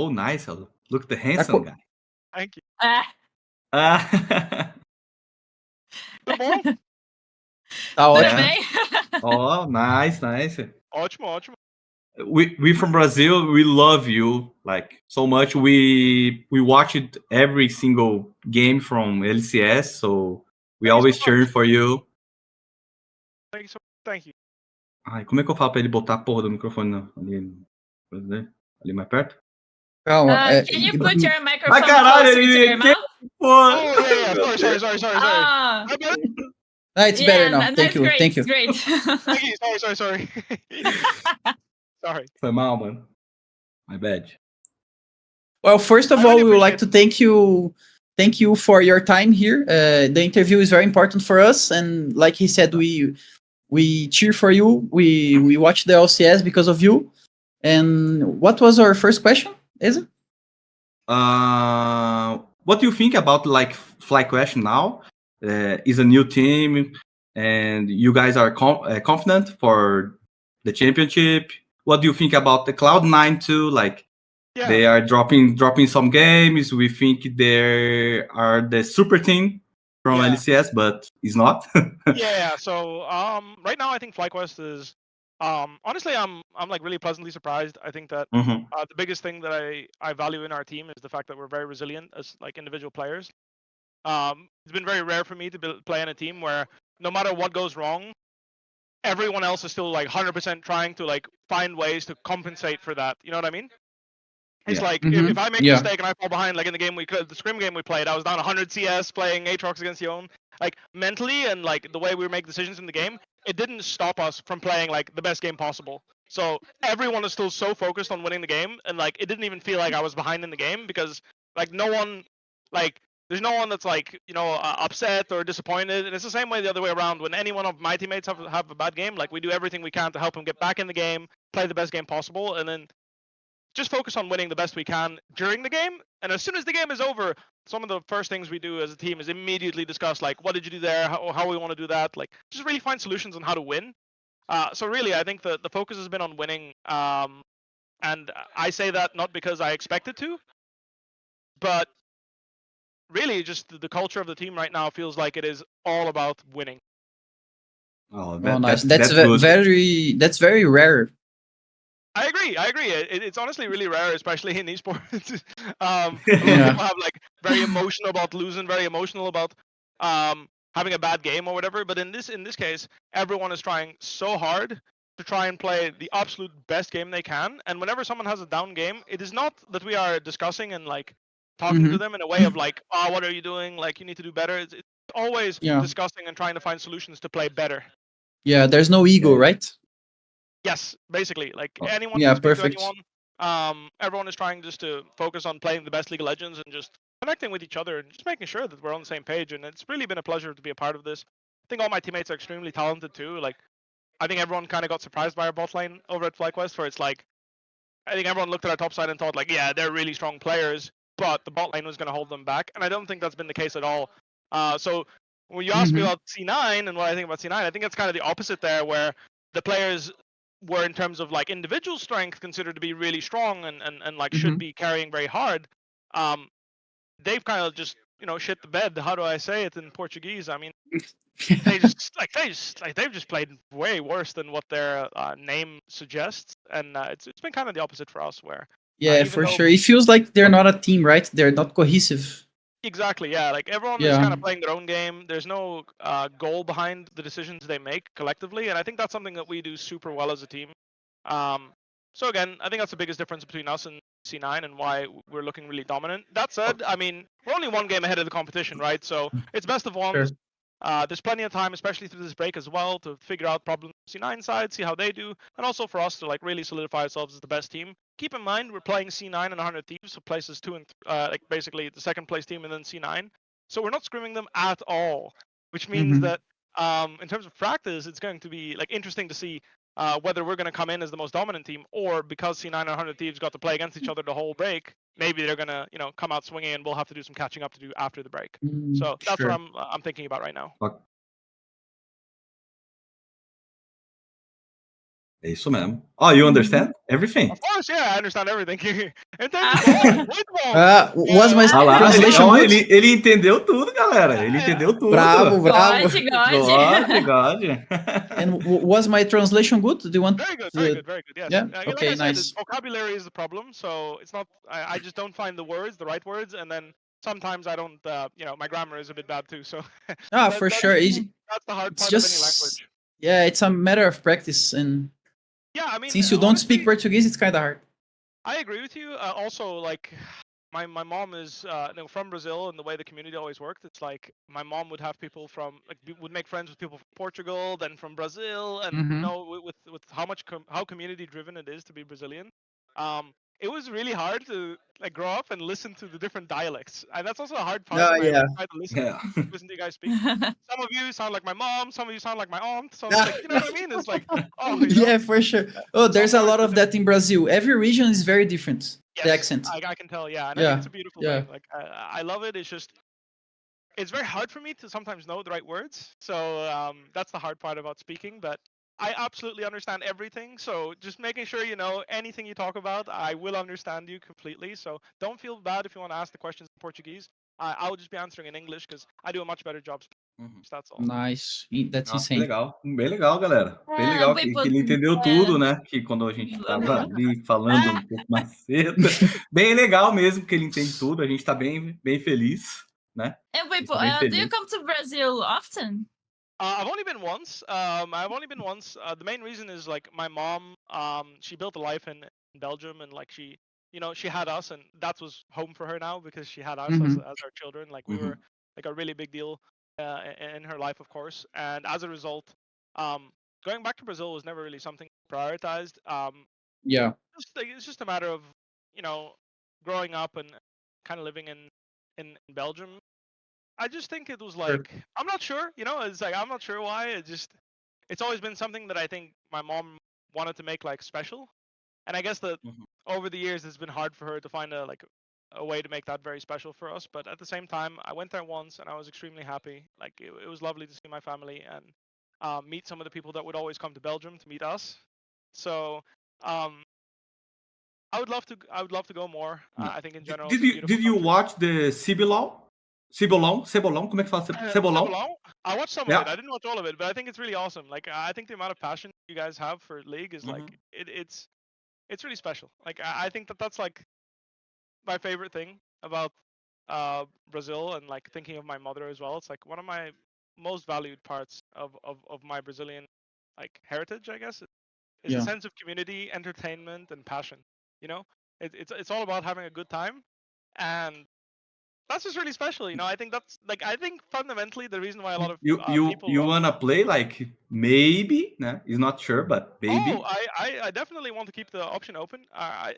Oh, nice. Look at the Tá handsome guy. Thank you. Ah, Tudo bom? Tá Tudo ótimo. bem? oh, nice, nice. Ótimo, ótimo. We from Brazil, we love you like so much. We watched every single game from LCS, so we Thank you always so cheer much. for you. Thank you so much. Thank you. Ai, como é que eu falo pra ele botar a porra do microfone ali mais perto? Calma. Can you put your Ah, microphone caralho, closer to your ele... mouth? Porra. Oh, yeah. Sorry. Ah, I bet- It's better now. that's Thank you. great. Thank you. Great. Thank you. Sorry. Sorry. Foi mal, mano. My bad. Well, first of I all, really we would like to appreciate thank you for your time here. The interview is very important for us, and like he said, we cheer for you. We watch the LCS because of you. And what was our first question? Is it? What do you think about like FlyQuest now? Is a new team, and you guys are confident for the championship. What do you think about the Cloud9 too? Like Yeah. they are dropping some games. We think they are the super team from Yeah. LCS, but it's not. Yeah. So right now I think FlyQuest is honestly I'm like really pleasantly surprised. I think that Mhm. the biggest thing that I value in our team is the fact that we're very resilient as like individual players. It's been very rare for me to play in a team where no matter what goes wrong, everyone else is still like 100% trying to like find ways to compensate for that. You know what I mean? It's Yeah. like Mhm. if I make a Yeah. mistake and I fall behind, like in the game the scrim game we played, I was down 100 CS playing Aatrox against Yone. Like mentally and like the way we make decisions in the game, it didn't stop us from playing like the best game possible. So everyone is still so focused on winning the game, and like it didn't even feel like I was behind in the game because like no one, like there's no one that's like upset or disappointed. And it's the same way the other way around. When any one of my teammates have a bad game, like we do everything we can to help them get back in the game, play the best game possible, and then just focus on winning the best we can during the game. And as soon as the game is over, some of the first things we do as a team is immediately discuss like what did you do there, how we want to do that, like just really find solutions on how to win. So really, I think the focus has been on winning. And I say that not because I expected to, but really just the culture of the team right now feels like it is all about winning. Oh, Oh, nice. that's good. That's very rare. I agree. It's honestly really rare, especially in esports. A lot of Yeah. people have like very emotional about losing, very emotional about having a bad game or whatever. But in this case, everyone is trying so hard to try and play the absolute best game they can. And whenever someone has a down game, it is not that we are discussing and like talking to Mhm. them in a way of like, oh, what are you doing? Like you need to do better. It's always Yeah. discussing and trying to find solutions to play better. Yeah. There's no ego, right? Yes, basically, like Oh, anyone yeah, can speak perfect. to anyone. Everyone is trying just to focus on playing the best League of Legends and just connecting with each other and just making sure that we're on the same page. And it's really been a pleasure to be a part of this. I think all my teammates are extremely talented too. Like, I think everyone kind of got surprised by our bot lane over at FlyQuest, where it's like, I think everyone looked at our top side and thought like, yeah, they're really strong players, but the bot lane was going to hold them back. And I don't think that's been the case at all. So when you ask me Mhm. about C9 and what I think about C9, I think it's kind of the opposite there, where the players were in terms of like individual strength considered to be really strong and like should Mhm. be carrying very hard. They've kind of just shit the bed. How do I say it in Portuguese? I mean, they've just played way worse than what their name suggests, and it's been kind of the opposite for us, where Yeah, even for though sure. It feels like they're not a team, right? They're not cohesive. exactly, yeah, like everyone is Yeah. kind of playing their own game. There's no goal behind the decisions they make collectively, and I think that's something that we do super well as a team. So again, I think that's the biggest difference between us and C9 and why we're looking really dominant. That said, I mean, we're only one game ahead of the competition, right? So it's best of ones. Sure. There's plenty of time, especially through this break as well, to figure out problems C9 side, see how they do, and also for us to like really solidify ourselves as the best team. Keep in mind we're playing C9 and 100 Thieves, so places 2 and like basically the second place team and then C9. So we're not scrimming them at all, which means Mhm. that in terms of practice, it's going to be like interesting to see whether we're going to come in as the most dominant team, or because C9 and 100 Thieves got to play against each other the whole break, maybe they're going to come out swinging, and we'll have to do some catching up to do after the break. So that's Sure. what I'm thinking about right now. É isso mesmo. Oh, you understand everything? Of course, yeah, I understand everything. Entendo muito bom. Was my Ah lá, translation ó, good? ele entendeu tudo, galera. Ele entendeu tudo. Bravo, bravo. God. And was my translation good? Do you want Very good, to... very good, very good. Yes. Yeah? Like Okay, I said, nice. vocabulary is the problem. So it's not. I just don't find the words, the right words, and then sometimes I don't. My grammar is a bit bad too. So For sure. that's the hard It's part of any just... language. Yeah, it's a matter of practice. And Yeah, I mean, since you don't honestly, speak Portuguese, it's kind of hard. I agree with you. Also, like my mom is from Brazil, and the way the community always worked, it's like my mom would have people from would make friends with people from Portugal, then from Brazil, and with how community driven it is to be Brazilian. It was really hard to like grow up and listen to the different dialects, and that's also a hard part when I try to listen to you guys speak. Some of you sound like my mom, some of you sound like my aunt. So it's like, you know what I mean? It's like, Yeah, for sure. Oh, there's a lot of that in Brazil. Every region is very different. Yes, the accent. I can tell, yeah, and I think it's a beautiful thing. Like I love it. It's very hard for me to sometimes know the right words. So that's the hard part about speaking. But I absolutely understand everything. So just making sure you know anything you talk about, I will understand you completely. So don't feel bad if you want to ask the questions in Portuguese. I will just be answering in English because I do a much better job. That's all. Nice. That's Nossa, insane. bem legal, galera. Bem legal que ele entendeu tudo, né? Que quando a gente estava ali falando um pouco mais cedo. Bem legal mesmo que ele entende tudo. A gente está bem feliz, né? And wait, do you come to Brazil often? I've only been once. The main reason is like my mom. She built a life in Belgium, and like she had us, and that was home for her now because she had us as our children. Like we were like a really big deal in her life, of course. And as a result, going back to Brazil was never really something prioritized. Yeah. It's just a matter of growing up and kind of living in Belgium. I just think it was like I'm not sure, it's like I'm not sure why. It's always been something that I think my mom wanted to make like special, and I guess that over the years it's been hard for her to find a way to make that very special for us. But at the same time, I went there once and I was extremely happy. Like it was lovely to see my family and meet some of the people that would always come to Belgium to meet us. So I would love to go more. I think in general. Did you watch the Cebolão, como é que fala? Cebolão? I watched some of it. I didn't watch all of it, but I think it's really awesome. Like I think the amount of passion you guys have for League is like it's really special. Like I think that's like my favorite thing about Brazil, and like thinking of my mother as well. It's like one of my most valued parts of my Brazilian like heritage, I guess, is the sense of community, entertainment, and passion. It's all about having a good time, and that's just really special. I think that's like I think fundamentally the reason why a lot of people you wanna play like maybe? Nah, he's not sure, but maybe. Oh, I definitely want to keep the option open.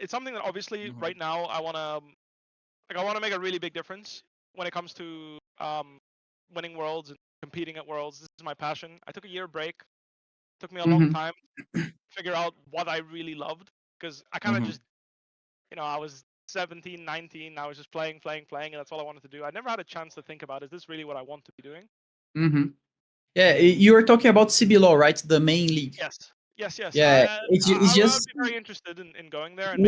It's something that obviously right now I wanna make a really big difference when it comes to winning worlds and competing at worlds. This is my passion. I took a year break. It took me a long time to figure out what I really loved because I kind of just I was 17, 19, I was just playing, and that's all I wanted to do. I never had a chance to think about, is this really what I want to be doing? Yeah, you were talking about CBLOL, right? The main league. Yes. Yeah, it's just I would be very interested in going there. And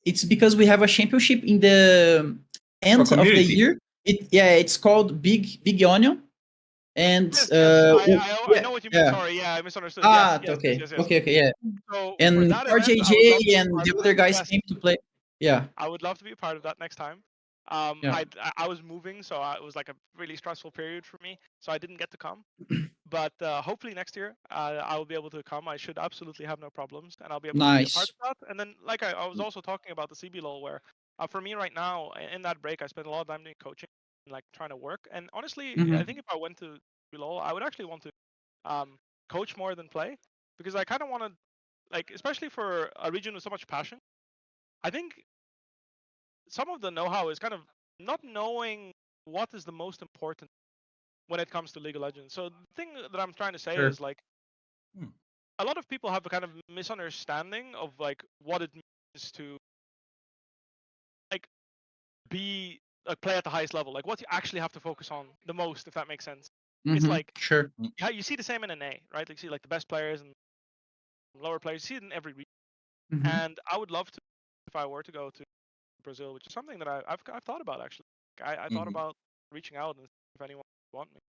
it's because we have a championship in the end of the year. It's called Big Onion. And I know what you mean. Sorry, I misunderstood. Okay, yeah. So and RJJ and the other guys came to play. Yeah, I would love to be a part of that next time. I was moving, so it was like a really stressful period for me, so I didn't get to come. But hopefully next year I will be able to come. I should absolutely have no problems, and I'll be able to be a part of that. And then, like I was also talking about the CBLOL, where for me right now in that break, I spend a lot of time doing coaching and like trying to work. And honestly, I think if I went to CBLOL, I would actually want to coach more than play, because I kind of want to, like, especially for a region with so much passion. I think some of the know-how is kind of not knowing what is the most important when it comes to League of Legends. So the thing that I'm trying to say is like a lot of people have a kind of misunderstanding of like what it means to like be like play at the highest level, like what you actually have to focus on the most, if that makes sense. It's like sure. Yeah, you see the same in NA, right? Like you see like the best players and lower players. You see it in every region. Mhm. And I would love to, if I were to go to Brazil, which is something that I've thought about actually. I thought about reaching out and see if anyone would want me.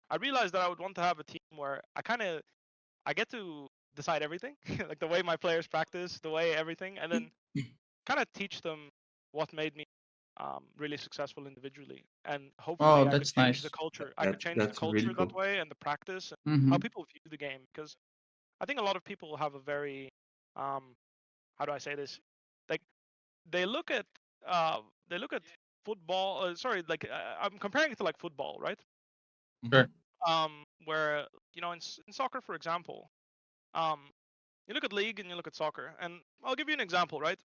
I realized that I would want to have a team where I get to decide everything, like the way my players practice, the way everything, and then kind of teach them what made me really successful individually, and hopefully Oh, I could that's change nice. the culture. I could change the That's really culture that cool. way and the practice and how Mhm. people view the game. Because I think a lot of people have a very how do I say this? Like they look at football. Sorry, like I'm comparing it to like football, right? Sure. Where in soccer, for example, um, you look at league and you look at soccer, and I'll give you an example, right?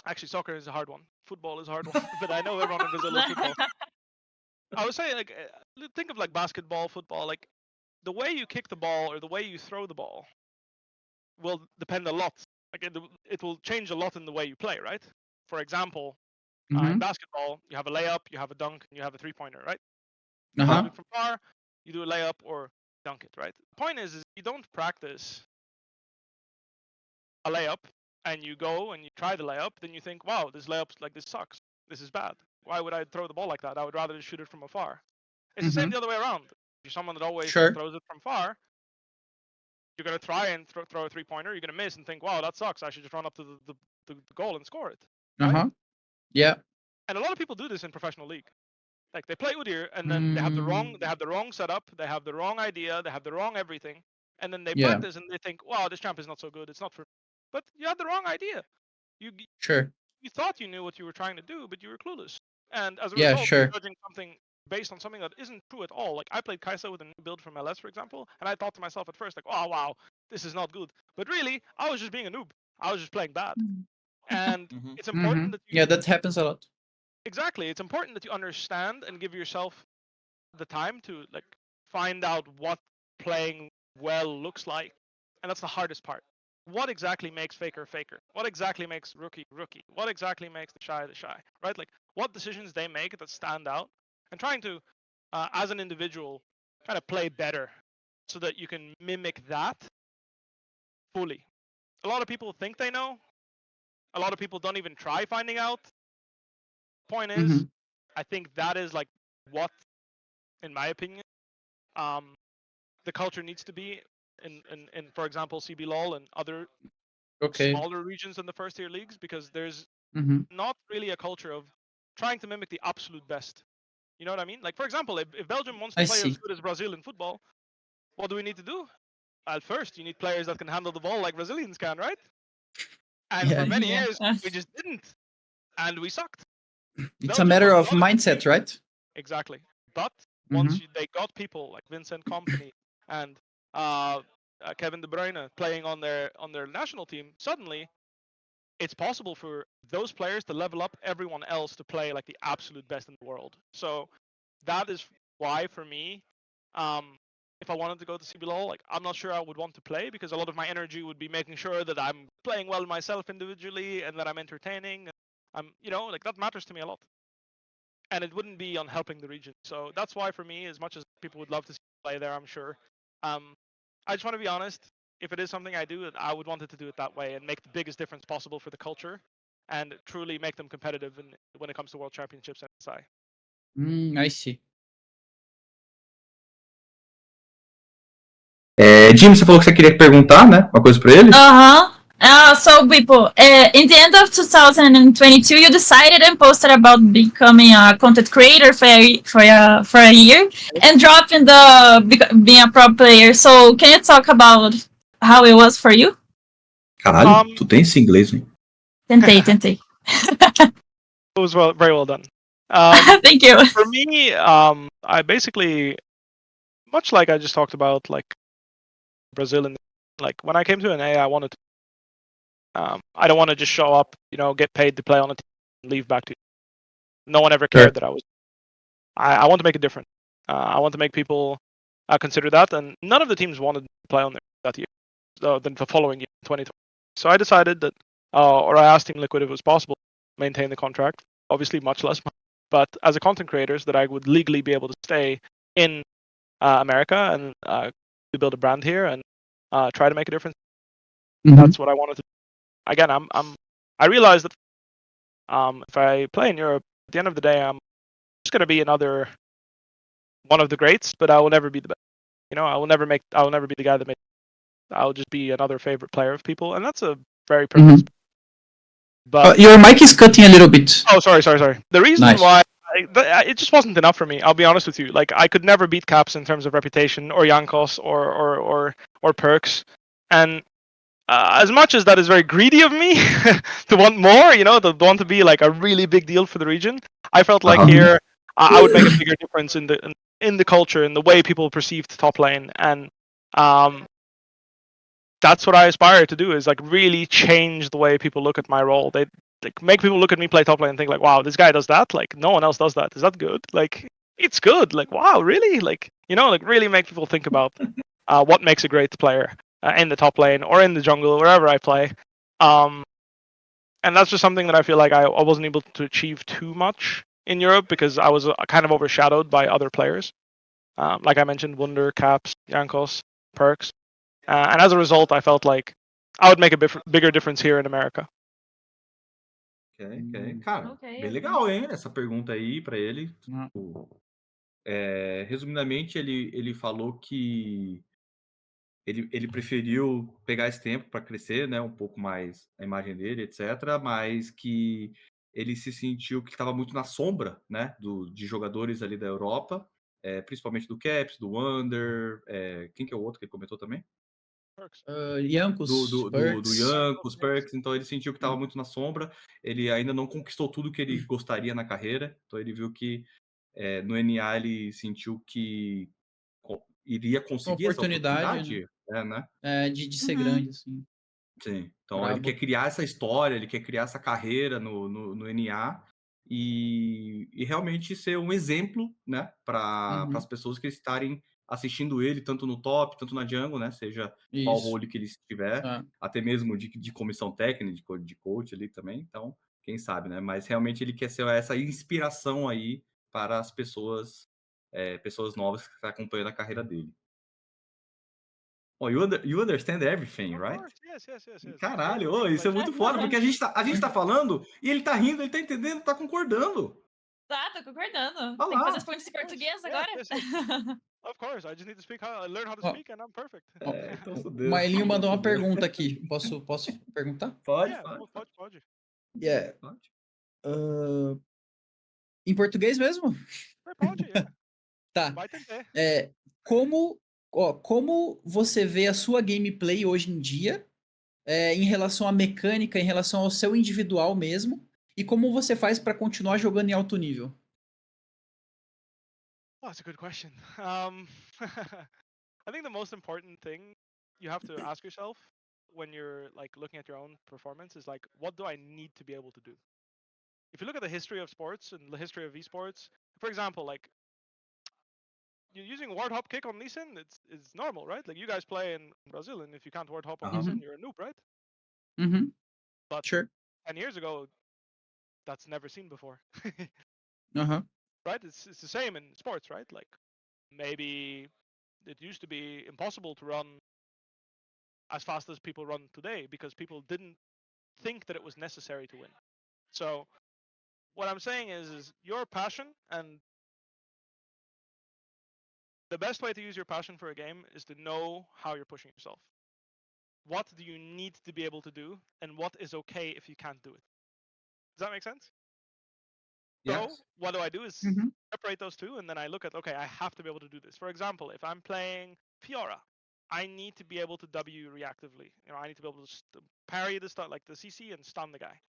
Actually, soccer is a hard one. Football is a hard one, but I know everyone in Brazil loves football. I would say like think of like basketball, football. Like the way you kick the ball or the way you throw the ball will depend a lot. Like it will change a lot in the way you play, right? For example, in Mhm. basketball, you have a layup, you have a dunk, and you have a three-pointer, right? You Uh-huh. shoot it from far, you do a layup or dunk it, right? The point is you don't practice a layup and you go and you try the layup, then you think, wow, this sucks. This is bad. Why would I throw the ball like that? I would rather just shoot it from afar. It's the same Mhm. the other way around. If you're someone that always Sure. throws it from far, you're gonna try and throw a three-pointer. You're gonna miss and think, wow, that sucks. I should just run up to the goal and score it, right? Uh-huh. Yeah. And a lot of people do this in professional league. Like they play Udyr and then they have the Mm. wrong setup, they have the wrong idea, they have the wrong everything, and then they Yeah. practice and they think, wow, this champ is not so good. It's not for me. But you had the wrong idea. You Sure. you thought you knew what you were trying to do, but you were clueless. And as a Yeah, result, you're sure. judging something based on something that isn't true at all. Like I played Kai'Sa with a new build from LS, for example, and I thought to myself at first, like, oh wow, this is not good. But really, I was just being a noob. I was just playing bad. And it's important Mhm. that Yeah, you that happens a lot. exactly. It's important that you understand and give yourself the time to like find out what playing well looks like, and that's the hardest part. What exactly makes Faker Faker? What exactly makes Rookie Rookie? What exactly makes the Shy the Shy? Right? Like what decisions they make that stand out, and trying to, as an individual, kind of play better, so that you can mimic that fully. A lot of people think they know. A lot of people don't even try finding out. Point is, Mhm. I think that is like what, in my opinion, um, the culture needs to be in for example CBLOL and other Okay. smaller regions in the first tier leagues, because there's Mhm. not really a culture of trying to mimic the absolute best. You know what I mean? Like for example, if Belgium wants to I play as see. good as Brazil in football, what do we need to do? At first, you need players that can handle the ball like Brazilians can, right? And for Yeah. many Yeah. years, we just didn't, and we sucked. It's a Belgium matter was of not a good team. mindset, right? Exactly. But once Mhm. they got people like Vincent Kompany and Kevin De Bruyne playing on their national team, suddenly it's possible for those players to level up everyone else to play like the absolute best in the world. So that is why for me, if I wanted to go to CBLOL, like I'm not sure I would want to play, because a lot of my energy would be making sure that I'm playing well myself individually and that I'm entertaining. I'm, like that matters to me a lot, and it wouldn't be on helping the region. So that's why for me, as much as people would love to see me play there, I'm sure, I just want to be honest. If it is something I do, I would want it to do it that way and make the biggest difference possible for the culture, and truly make them competitive when it comes to World Championships and SI. I see. Jim, você falou que você queria perguntar, né? Uma coisa pra ele? So people, in the end of 2022, you decided and posted about becoming a content creator for a year and dropping being a pro player. So can you talk about how it was for you? Caralho, tu tem esse inglês, hein? Tentei. It was very well done. Thank you. For me, I basically, much like I just talked about, like Brazil, and like when I came to NA, I wanted to. I don't want to just show up, get paid to play on a team, and leave back to you. No one ever cared that I was. I want to make a difference. I want to make people consider that, and none of the teams wanted to play on there that year. Then the following year, 2020. So I decided that, or I asked Team Liquid if it was possible to maintain the contract. Obviously, much less money, but as a content creator, so that I would legally be able to stay in America and to build a brand here, and try to make a difference. Mhm. That's what I wanted to do. Again, I realized that if I play in Europe, at the end of the day, I'm just gonna be another one of the greats, but I will never be the best. You know, I will never be the guy that made. I'll just be another favorite player of people, and that's a very privileged. But Your mic is cutting a little bit. oh, sorry. The reason Nice. why it just wasn't enough for me. I'll be honest with you. Like I could never beat Caps in terms of reputation, or Jankos, or Perks, and as much as that is very greedy of me to want more, you know, to want to be like a really big deal for the region, I felt like here I would make a bigger difference in the culture, in the way people perceived top lane, and that's what I aspire to do, is like really change the way people look at my role. They like make people look at me play top lane and think like, wow, this guy does that. Like no one else does that. Is that good? Like it's good. Like wow, really? Like you know, like really make people think about what makes a great player in the top lane or in the jungle, wherever I play. And that's just something that I feel like I wasn't able to achieve too much in Europe because I was kind of overshadowed by other players. Like I mentioned, Wunder, Caps, Jankos, Perks. And as a result, I felt like I would make a bigger difference here in America. Ok. Cara, Ok, bem ok. legal, hein? Essa pergunta aí pra ele. Ah. Resumidamente, ele falou que ele preferiu pegar esse tempo para crescer, né, um pouco mais a imagem dele, etc., mas que ele se sentiu que estava muito na sombra, né, de jogadores ali da Europa, principalmente do Caps, do Wander, quem que é o outro que ele comentou também? Perks. Jankos, Do Perks. Jankos, Perks, então ele sentiu que estava muito na sombra, ele ainda não conquistou tudo que ele gostaria na carreira, então ele viu que no NA ele sentiu que iria conseguir essa Oportunidade, né? de ser Uhum. grande, assim. Sim. Então ele Brabo. quer criar essa história, ele quer criar essa carreira no NA e realmente ser um exemplo, né, para Uhum. as pessoas que estarem assistindo ele, tanto no top, tanto na jungle, né, seja qual Isso. role que ele estiver, Tá. até mesmo de comissão técnica, de coach ali também, então, quem sabe, né, mas realmente ele quer ser essa inspiração aí para as pessoas, pessoas novas que estão acompanhando a carreira dele. Oh, you understand everything, Of right? course, yes. Caralho, ô, isso é muito foda, porque a gente tá falando e ele tá rindo, ele tá entendendo, tá concordando. Tá, tô concordando. Olha Tem que fazer lá. as perguntas em português Yes, agora? yes. Of course, I just need to learn how to Ó. speak, and I'm perfect. Então O fudeu. Maelinho mandou uma Fudeu. pergunta aqui. Posso perguntar? Pode. Yeah, pode. Yeah. Pode. Em português mesmo? Pode, yeah. Tá. Vai tentar. Como você vê a sua gameplay hoje em dia, em relação à mecânica, em relação ao seu individual mesmo, e como você faz para continuar jogando em alto nível? Oh, that's a good question. I think the most important thing you have to ask yourself when you're like looking at your own performance is like, what do I need to be able to do? If you look at the history of sports and the history of esports, for example, like you're using ward hop kick on Lee Sin, it's normal, right? Like you guys play in Brazil, and if you can't ward hop on Lee Sin, you're a noob, right? Uhum. But Sure. 10 years ago, that's never seen before, Aham. right? It's the same in sports, right? Like maybe it used to be impossible to run as fast as people run today because people didn't think that it was necessary to win. So what I'm saying is your passion, and the best way to use your passion for a game is to know how you're pushing yourself. What do you need to be able to do, and what is okay if you can't do it? Does that make sense? So Yes. what I do is Mhm. separate those two, and then I look at, okay, I have to be able to do this. For example, if I'm playing Fiora, I need to be able to W reactively. You know, I need to be able to parry the stun, like the CC, and stun the guy.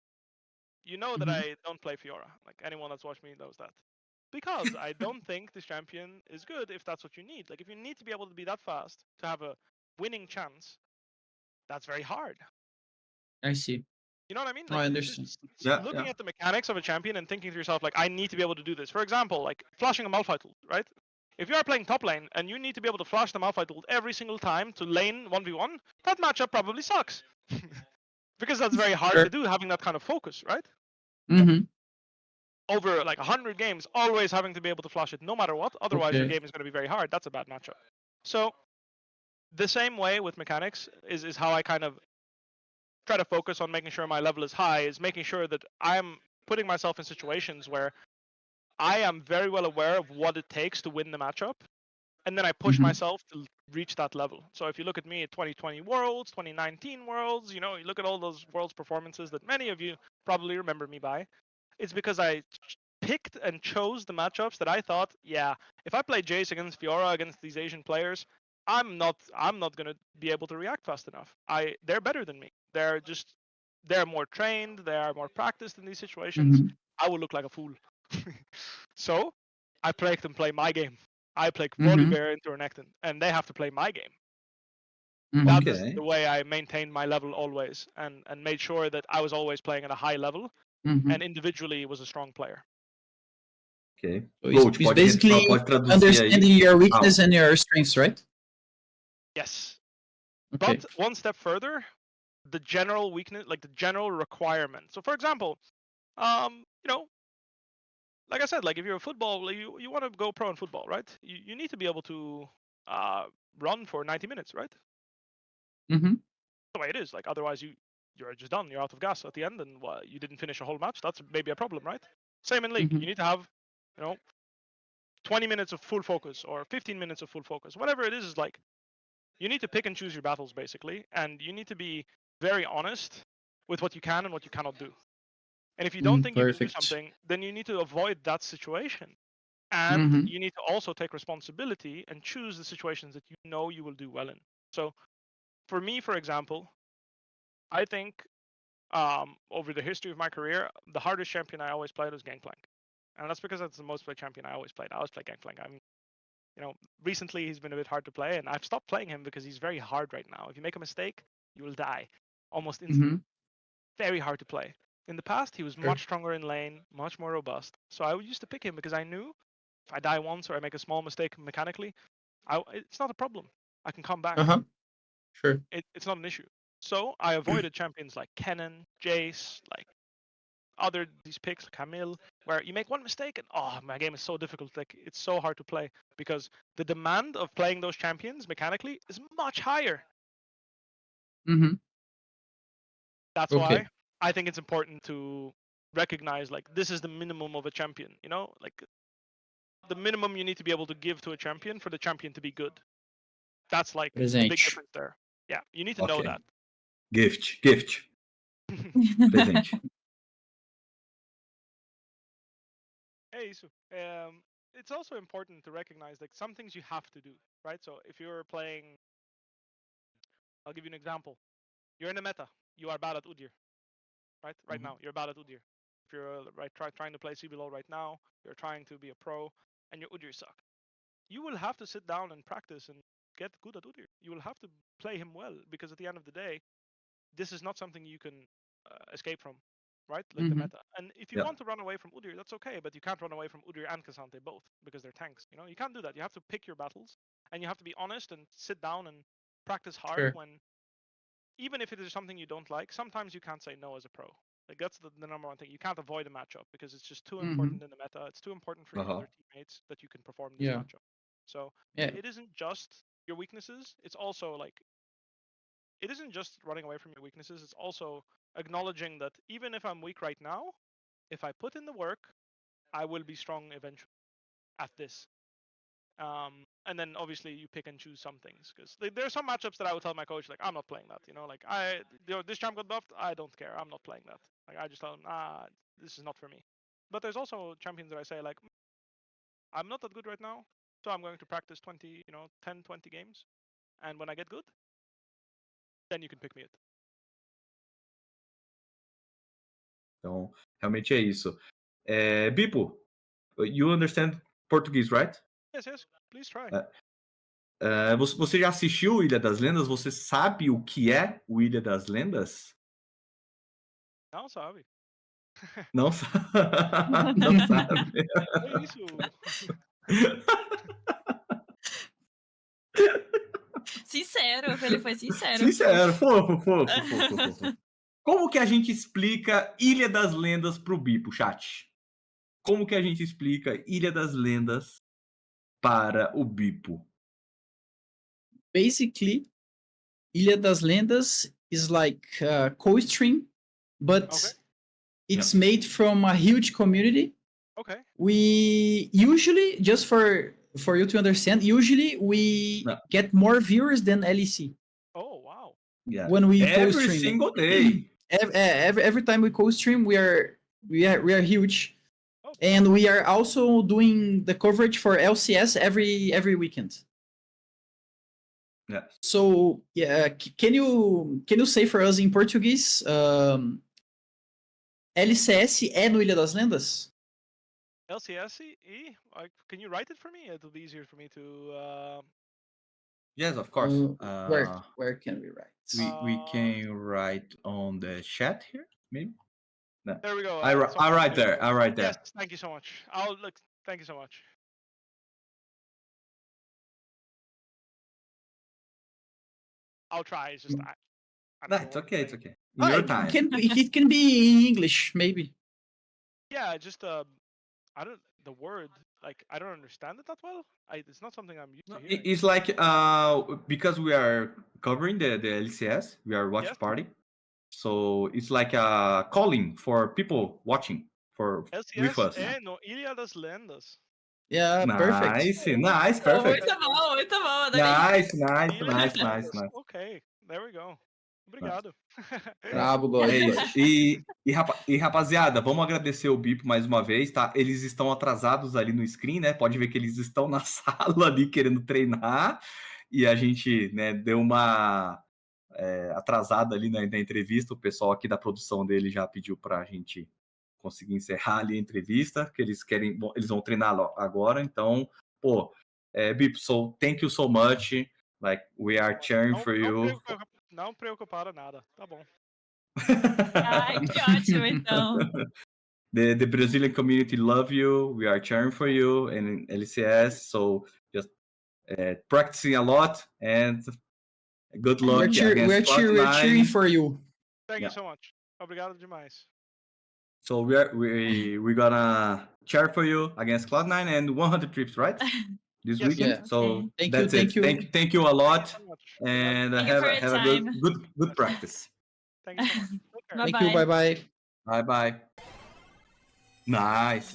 You know that Mhm. I don't play Fiora. Like anyone that's watched me knows that. Because I don't think this champion is good if that's what you need. Like if you need to be able to be that fast to have a winning chance, that's very hard. I see. You know what I mean? I Like understand. looking at the mechanics of a champion and thinking to yourself, like, I need to be able to do this. For example, like flashing a Malphite ult, right? If you are playing top lane and you need to be able to flash the Malphite ult every single time to lane 1v1, that matchup probably sucks. Because that's very hard Sure. to do, having that kind of focus, right? Uhum. Over like 100 games, always having to be able to flash it no matter what. Otherwise, your Okay. game is going to be very hard. That's a bad matchup. So the same way with mechanics is how I kind of try to focus on making sure my level is high, is making sure that I'm putting myself in situations where I am very well aware of what it takes to win the matchup, and then I push myself to reach that level. So if you look at me at 2020 Worlds, 2019 Worlds, you look at all those Worlds performances that many of you probably remember me by, it's because I picked and chose the matchups that I thought, yeah, if I play Jace against Fiora against these Asian players, I'm not gonna be able to react fast enough. They're better than me. They're more trained, they are more practiced in these situations. I will look like a fool. So I make them play my game. I play Volibear into Renekton, and they have to play my game. That is the way I maintained my level always, and made sure that I was always playing at a high level, and individually was a strong player. Ok. So Coach, it's basically pode traduzir understanding aí. your weakness and your strengths, right? Yes. Okay. But one step further, the general weakness, like the general requirement. So for example, like I said, like if you're a football, you want to go pro in football, right? You need to be able to run for 90 minutes, right? Mm-hmm. The way it is. Like otherwise you're just done. You're out of gas at the end, and you didn't finish a whole match. That's maybe a problem, right? Same in league. You need to have 20 minutes of full focus or 15 minutes of full focus. Whatever it is like you need to pick and choose your battles basically, and you need to be very honest with what you can and what you cannot do. And if you don't think you can do something, then you need to avoid that situation. And you need to also take responsibility and choose the situations that you know you will do well in. So for me, for example, I think over the history of my career, the hardest champion I always played was Gangplank. And that's because that's the most played champion I always played. I always play Gangplank. Recently he's been a bit hard to play, and I've stopped playing him because he's very hard right now. If you make a mistake, you will die almost instantly. Very hard to play. In the past, he was much stronger in lane, much more robust. So I used to pick him because I knew if I die once or I make a small mistake mechanically, it's not a problem. I can come back. Sure. It's not an issue. So I avoided champions like Kennen, Jace, like these picks, Camille, where you make one mistake and my game is so difficult. Like it's so hard to play because the demand of playing those champions mechanically is much higher. That's why I think it's important to recognize like this is the minimum of a champion, like the minimum you need to be able to give to a champion for the champion to be good. That's like the big difference there. Yeah, you need to know that. Gift. Presente. Hey, Isu. It's also important to recognize like some things you have to do, right? So if you're playing, I'll give you an example. You're in a meta. You are bad at Udyr, right? Right now, you're bad at Udyr. If you're trying to play CBLOL right now, you're trying to be a pro, and your Udyr suck. You will have to sit down and practice and get good at Udyr. You will have to play him well because at the end of the day, this is not something you can escape from, right? Like the meta. And if you want to run away from Udyr, that's okay, but you can't run away from Udyr and K'Sante both because they're tanks. You can't do that. You have to pick your battles, and you have to be honest and sit down and practice hard when, even if it is something you don't like, sometimes you can't say no as a pro. Like that's the number one thing. You can't avoid a matchup because it's just too important in the meta. It's too important for your other teammates that you can perform this matchup. So it isn't just your weaknesses. It's also like, it isn't just running away from your weaknesses. It's also acknowledging that even if I'm weak right now, if I put in the work, I will be strong eventually at this. And then obviously you pick and choose some things because there are some matchups that I would tell my coach like I'm not playing that. Like this champ got buffed. I don't care. I'm not playing that. Like I just tell him this is not for me. But there's also champions that I say like I'm not that good right now, so I'm going to practice 10, 20 games, and when I get good, then you can pick me it. Então, realmente é isso. Bipo, you understand Portuguese, right? Yes. Please try. Você já assistiu Ilha das Lendas? Você sabe o que é o Ilha das Lendas? Não sabe. Não sabe. Não sabe. É isso. Sincero, ele foi sincero. Sincero, fofo. Como que a gente explica Ilha das Lendas pro Bipo, chat? Como que a gente explica Ilha das Lendas para o Bipo? basically, Ilha das Lendas is like co-stream, but Okay. it's made from a huge community. Okay. We usually, just for you to understand, usually we Yeah. get more viewers than LEC Oh wow. Yeah. when we Every co-stream. single day. Every time we co-stream, we are huge, Oh. and we are also doing the coverage for LCS every weekend. Yeah. So yeah, can you say for us in Portuguese, LCS é no Ilha das Lendas? LCSE? Can you write it for me? It'll be easier for me to. Yes, of course. Where can we write? We can write on the chat here, maybe. No. There we go. I write there. I write there. Yes, thank you so much. I'll look. Thank you so much. I'll try. It's just I don't No, know it's what okay. I'm It's saying. okay. In your it time. it can be in English, maybe. Yeah, just I don't the word like I don't understand it that well. It's not something I'm used to hearing. It's like because we are covering the LCS, we are watch Yes. party. So it's like a calling for people watching for with us. LCS no Ilha das Lendas. Yeah, perfect. Nice, perfect. Muito bom, muito bom. Adorei. Nice. Okay, there we go. Obrigado. Brabo, God. É isso. E rapaziada, vamos agradecer o Bip mais uma vez, tá? Eles estão atrasados ali no screen, né? Pode ver que eles estão na sala ali querendo treinar. E a gente, né, deu uma atrasada ali na entrevista. O pessoal aqui da produção dele já pediu pra gente conseguir encerrar ali a entrevista, que eles querem, eles vão treinar agora. Então, pô, Bip, so thank you so much. Like, we are cheering for you. Não preocuparam nada. Tá bom. Ai, que ótimo, então. The Brazilian community love you. We are cheering for you in LCS. So just practicing a lot and good luck. We're cheering for you. Thank you so much. Obrigado demais. So we're gonna cheer for you against Cloud9 and 100 trips, right? This Yes. weekend. Yeah. So Thank that's you, it. thank you. Thank you a lot, So much. and Thank you have for a your time. good practice. Thank you so much. Take care. Bye. Thank you. Bye bye. Bye bye. Nice.